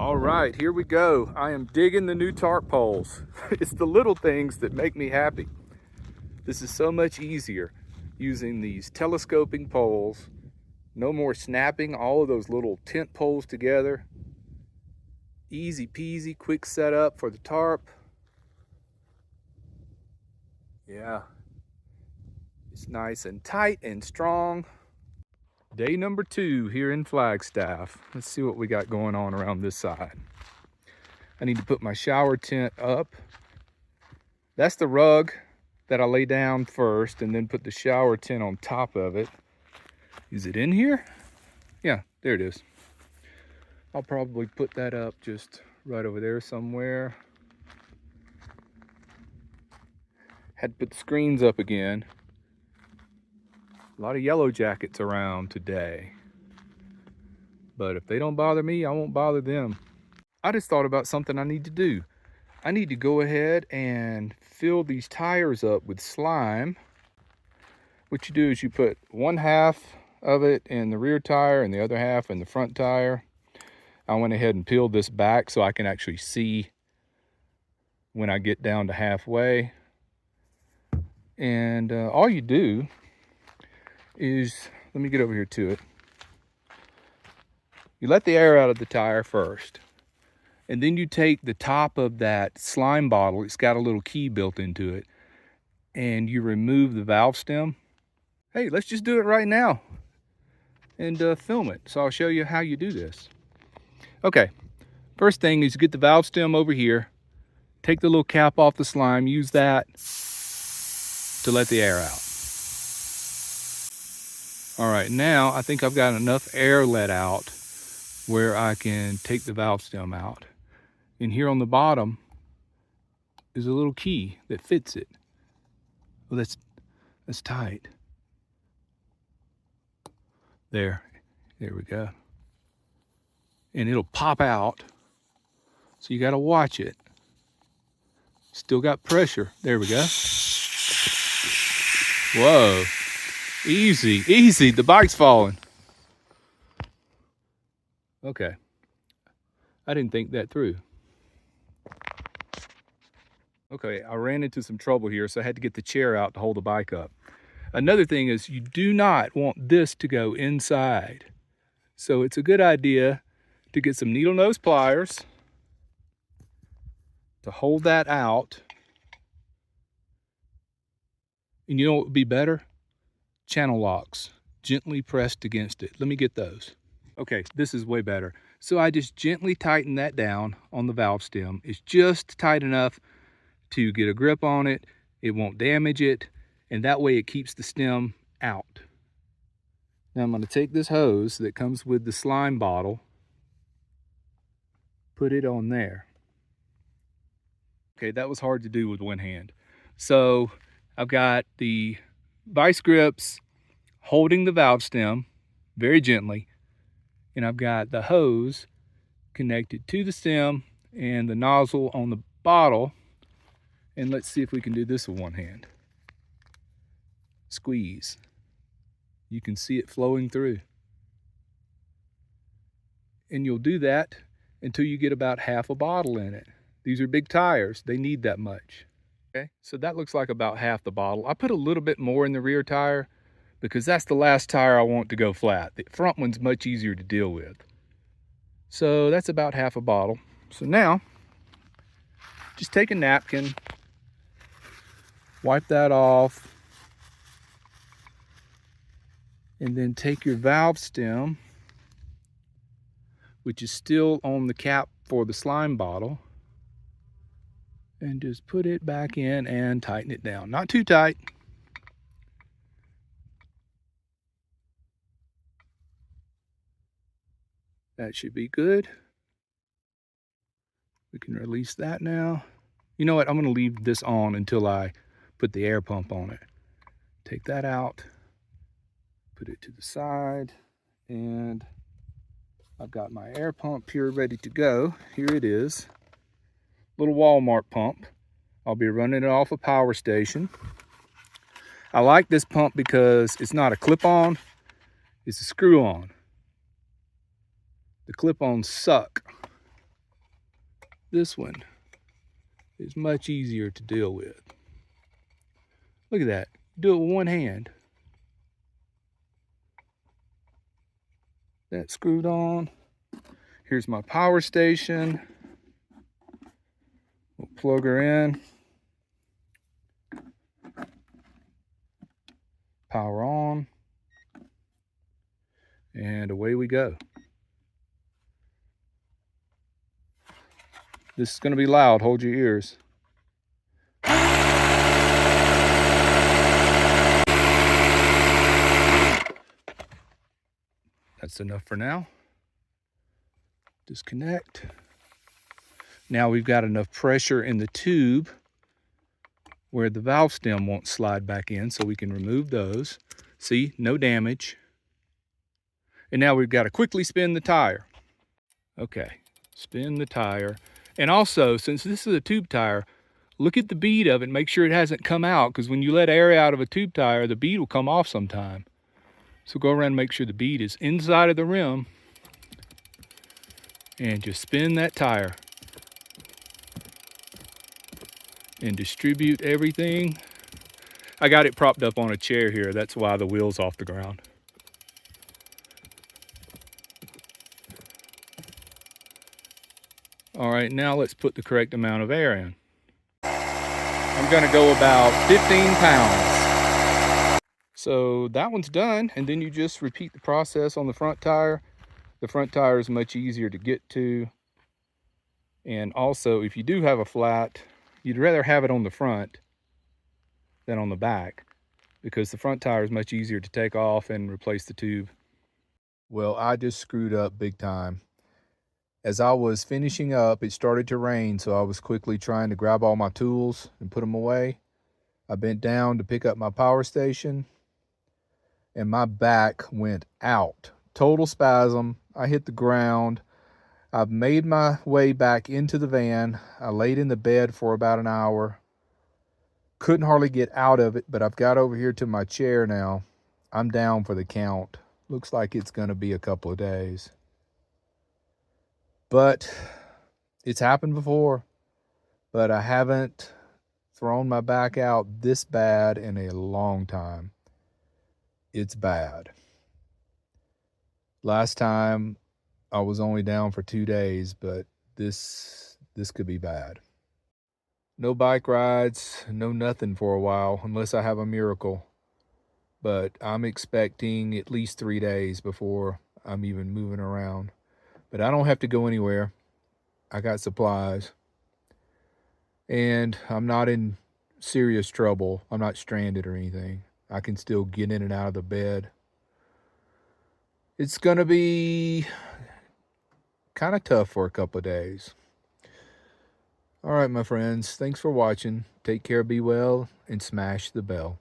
All right, here we go. I am digging the new tarp poles. It's the little things that make me happy. This is so much easier using these telescoping poles. No more snapping all of those little tent poles together. Easy peasy, quick setup for the tarp. Yeah, it's nice and tight and strong. Day number 2 here in Flagstaff. Let's see what we got going on around this side. I need to put my shower tent up. That's the rug that I lay down first and then put the shower tent on top of it. Is it in here? Yeah, there it is. I'll probably put that up just right over there somewhere. Had to put the screens up again. A lot of yellow jackets around today. But if they don't bother me, I won't bother them. I just thought about something I need to do. I need to go ahead and fill these tires up with slime. What you do is you put one half of it in the rear tire and the other half in the front tire. I went ahead and peeled this back so I can actually see when I get down to halfway. And all you do is, let me get over here to it. You let the air out of the tire first. And then you take the top of that slime bottle, it's got a little key built into it, and you remove the valve stem. Hey, let's just do it right now and film it. So I'll show you how you do this. Okay, first thing is get the valve stem over here, take the little cap off the slime, use that to let the air out. All right, now I think I've got enough air let out where I can take the valve stem out. And here on the bottom is a little key that fits it. Well, that's tight. There we go. And it'll pop out. So you gotta watch it. Still got pressure. There we go. Whoa, easy, easy, the bike's falling. Okay, I didn't think that through. Okay, I ran into some trouble here, so I had to get the chair out to hold the bike up. Another thing is you do not want this to go inside. So it's a good idea to get some needle nose pliers to hold that out. And you know what would be better? Channel locks, gently pressed against it. Let me get those. Okay, this is way better. So I just gently tighten that down on the valve stem. It's just tight enough to get a grip on it. It won't damage it. And that way it keeps the stem out. Now I'm gonna take this hose that comes with the slime bottle, put it on there. Okay, that was hard to do with one hand. So I've got the vice grips holding the valve stem very gently, and I've got the hose connected to the stem and the nozzle on the bottle. And let's see if we can do this with one hand. Squeeze. You can see it flowing through. And you'll do that until you get about half a bottle in it. These are big tires, they need that much. Okay, so that looks like about half the bottle. I put a little bit more in the rear tire because that's the last tire I want to go flat. The front one's much easier to deal with. So that's about half a bottle. So now, just take a napkin, wipe that off, and then take your valve stem, which is still on the cap for the slime bottle, and just put it back in and tighten it down. Not too tight. That should be good. We can release that now. You know what, I'm gonna leave this on until I put the air pump on it. Take that out, put it to the side, and I've got my air pump here ready to go. Here it is, little Walmart pump. I'll be running it off a power station. I like this pump because it's not a clip-on, it's a screw-on. The clip-ons suck. This one is much easier to deal with. Look at that. Do it with one hand. That's screwed on. Here's my power station. We'll plug her in. Power on. And away we go. This is going to be loud. Hold your ears. That's enough for now. Disconnect. Now we've got enough pressure in the tube where the valve stem won't slide back in, so we can remove those. See, no damage. And now we've got to quickly spin the tire. Okay, spin the tire. And also, since this is a tube tire, look at the bead of it, make sure it hasn't come out, because when you let air out of a tube tire, the bead will come off sometime. So go around and make sure the bead is inside of the rim and just spin that tire and distribute everything. I got it propped up on a chair here. That's why the wheel's off the ground. All right, now let's put the correct amount of air in. I'm gonna go about 15 pounds. So that one's done, and then you just repeat the process on the front tire. The front tire is much easier to get to. And also, if you do have a flat, you'd rather have it on the front than on the back, because the front tire is much easier to take off and replace the tube. Well, I just screwed up big time. As I was finishing up, it started to rain, so I was quickly trying to grab all my tools and put them away. I bent down to pick up my power station, and my back went out. Total spasm. I hit the ground. I've made my way back into the van. I laid in the bed for about an hour. Couldn't hardly get out of it, but I've got over here to my chair now. I'm down for the count. Looks like it's going to be a couple of days. But it's happened before. But I haven't thrown my back out this bad in a long time. It's bad. Last time I was only down for 2 days, but this could be bad. No bike rides, no nothing for a while, unless I have a miracle. But I'm expecting at least 3 days before I'm even moving around. But I don't have to go anywhere. I got supplies. And I'm not in serious trouble. I'm not stranded or anything. I can still get in and out of the bed. It's going to be kind of tough for a couple of days. All right, my friends. Thanks for watching. Take care, be well, and smash the bell.